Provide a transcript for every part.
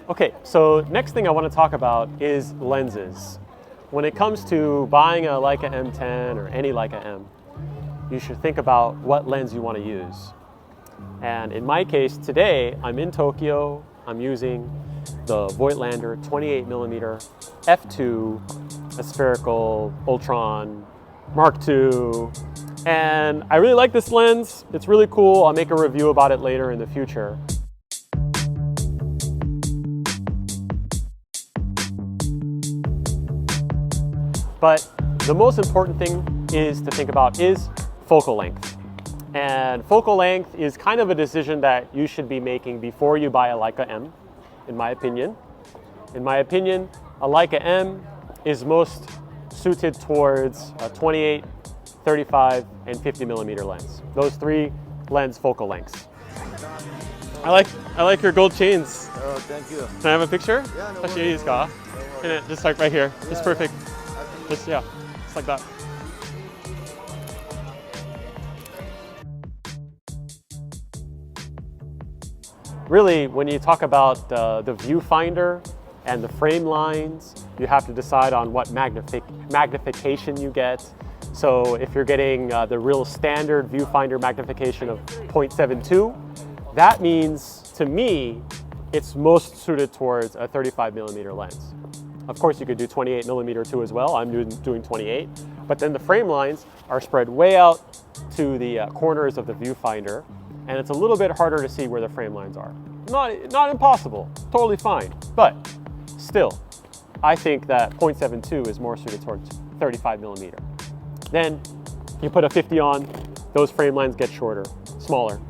Okay, so next thing I want to talk about is lenses. When it comes to buying a Leica M10 or any Leica M, you should think about what lens you want to use. And in my case today, I'm in Tokyo. I'm using the Voigtlander 28mm f2, a spherical Ultron Mark II. And I really like this lens. It's really cool. I'll make a review about it later in the future. But the most important thing is to think about is focal length. And focal length is kind of a decision that you should be making before you buy a Leica M, in my opinion. In my opinion, a Leica M is most suited towards a 28, 35, and 50mm lens. Those three lens focal lengths. I like your gold chains. Oh, thank you. Can I have a picture? Yeah, no worries. worries. Just like right here. It's Yeah. perfect. Just like that. Really, when you talk about the viewfinder and the frame lines, you have to decide on what magnification you get. So if you're getting the real standard viewfinder magnification of 0.72, that means, to me, it's most suited towards a 35mm lens. Of course, you could do 28mm too as well. I'm doing 28, but then the frame lines are spread way out to the corners of the viewfinder, and it's a little bit harder to see where the frame lines are. Not impossible, totally fine, but still, I think that 0.72 is more suited towards 35mm. Then you put a 50 on, those frame lines get shorter, smaller.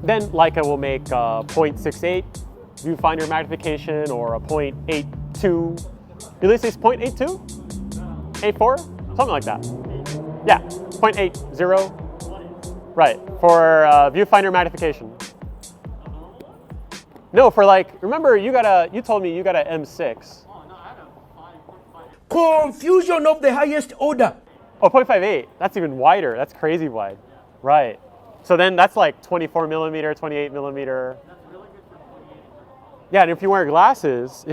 Then Leica will make a 0.68 viewfinder magnification or a 0.82. Ulysses, 0.82? 84? Something like that. Yeah, 0.80. Right, for viewfinder magnification. No, for like, remember you told me you got a M6. Confusion of the highest order. Oh, 0.58, that's even wider, that's crazy wide. Right. So then that's like 24mm, 28mm. Yeah, and if you wear glasses,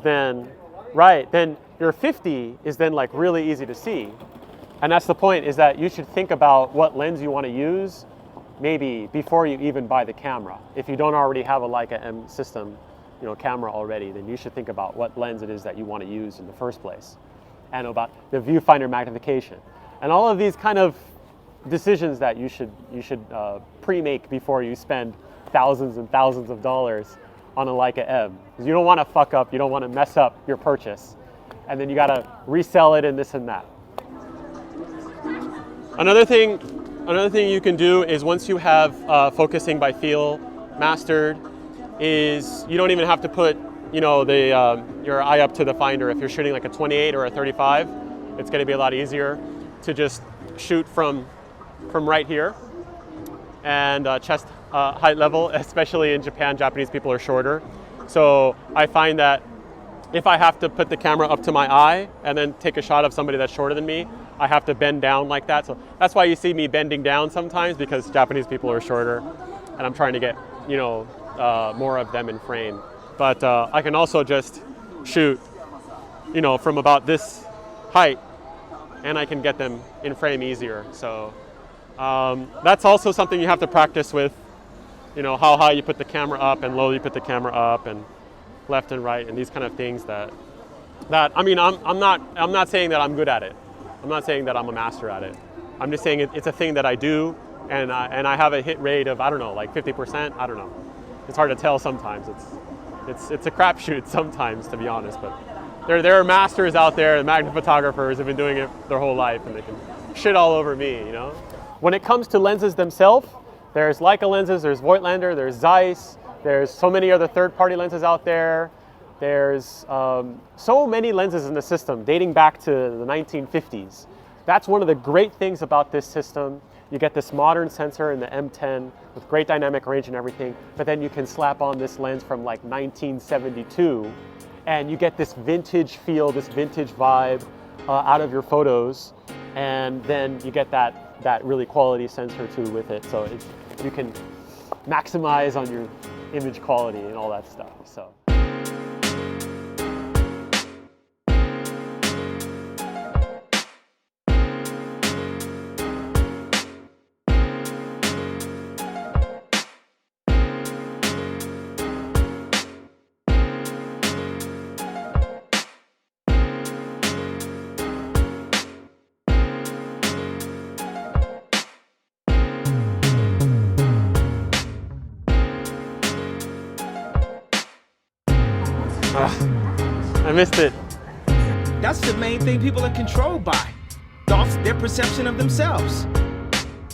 then, right, then your 50 is then like really easy to see. And that's the point, is that you should think about what lens you want to use maybe before you even buy the camera. If you don't already have a Leica M system, camera already, then you should think about what lens it is that you want to use in the first place, and about the viewfinder magnification. And all of these kind of decisions that you should pre-make before you spend thousands and thousands of dollars on a Leica M. Because you don't want to fuck up, you don't want to mess up your purchase, and then you got to resell it and this and that. Another thing you can do is, once you have focusing by feel mastered, is you don't even have to put your eye up to the finder. If you're shooting like a 28 or a 35, it's going to be a lot easier to just shoot from right here and chest height level, especially in Japan. Japanese people are shorter. So I find that if I have to put the camera up to my eye and then take a shot of somebody that's shorter than me, I have to bend down like that. So that's why you see me bending down sometimes, because Japanese people are shorter and I'm trying to get, more of them in frame. But I can also just shoot, from about this height, and I can get them in frame easier. So that's also something you have to practice with, how high you put the camera up and low you put the camera up, and left and right, and these kind of things that I mean, I'm not saying that I'm good at it. I'm not saying that I'm a master at it. I'm just saying it's a thing that I do, and I have a hit rate of, I don't know, like 50%. I don't know. It's hard to tell sometimes. It's a crapshoot sometimes, to be honest. But there are masters out there, magnet photographers who've been doing it their whole life, and they can shit all over me, When it comes to lenses themselves, there's Leica lenses, there's Voigtlander, there's Zeiss, there's so many other third-party lenses out there. There's so many lenses in the system dating back to the 1950s. That's one of the great things about this system. You get this modern sensor in the M10 with great dynamic range and everything, but then you can slap on this lens from like 1972 and you get this vintage feel, this vintage vibe out of your photos, and then you get that really quality sensor too with it. So you can maximize on your image quality and all that stuff. So. I missed it. That's the main thing people are controlled by. Thoughts, their perception of themselves.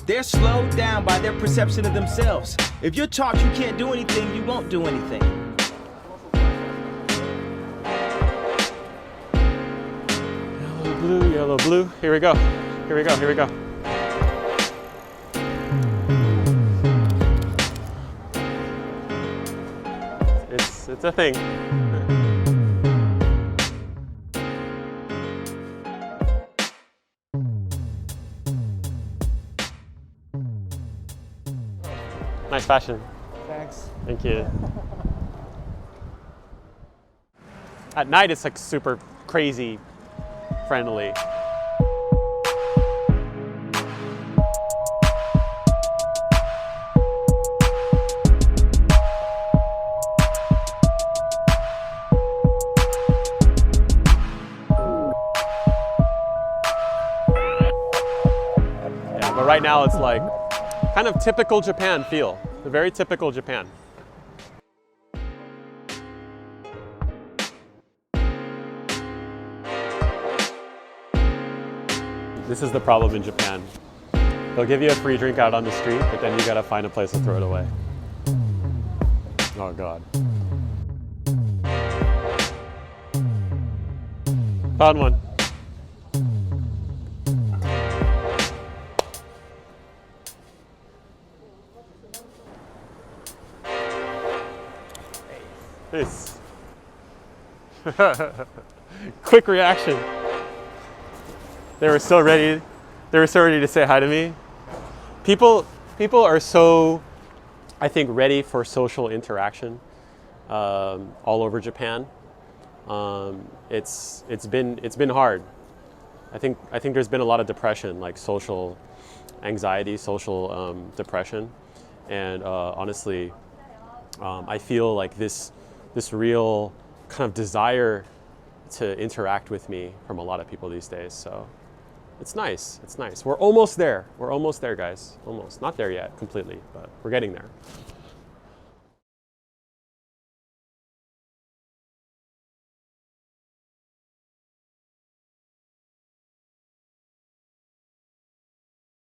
They're slowed down by their perception of themselves. If you're taught you can't do anything, you won't do anything. Yellow, blue, yellow, blue. Here we go. Here we go, here we go. It's a thing. Nice fashion. Thanks. Thank you. At night, it's like super crazy friendly. Yeah, but right now it's like kind of typical Japan feel, a very typical Japan. This is the problem in Japan. They'll give you a free drink out on the street, but then you gotta find a place to throw it away. Oh God. Found one. This. Quick reaction. They were so ready. They were so ready to say hi to me. People are so, I think, ready for social interaction all over Japan. It's been hard. I think there's been a lot of depression, like social anxiety, social depression, and honestly, I feel like this real kind of desire to interact with me from a lot of people these days. So it's nice. It's nice. We're almost there. We're almost there, guys. Almost. Not there yet completely, but we're getting there.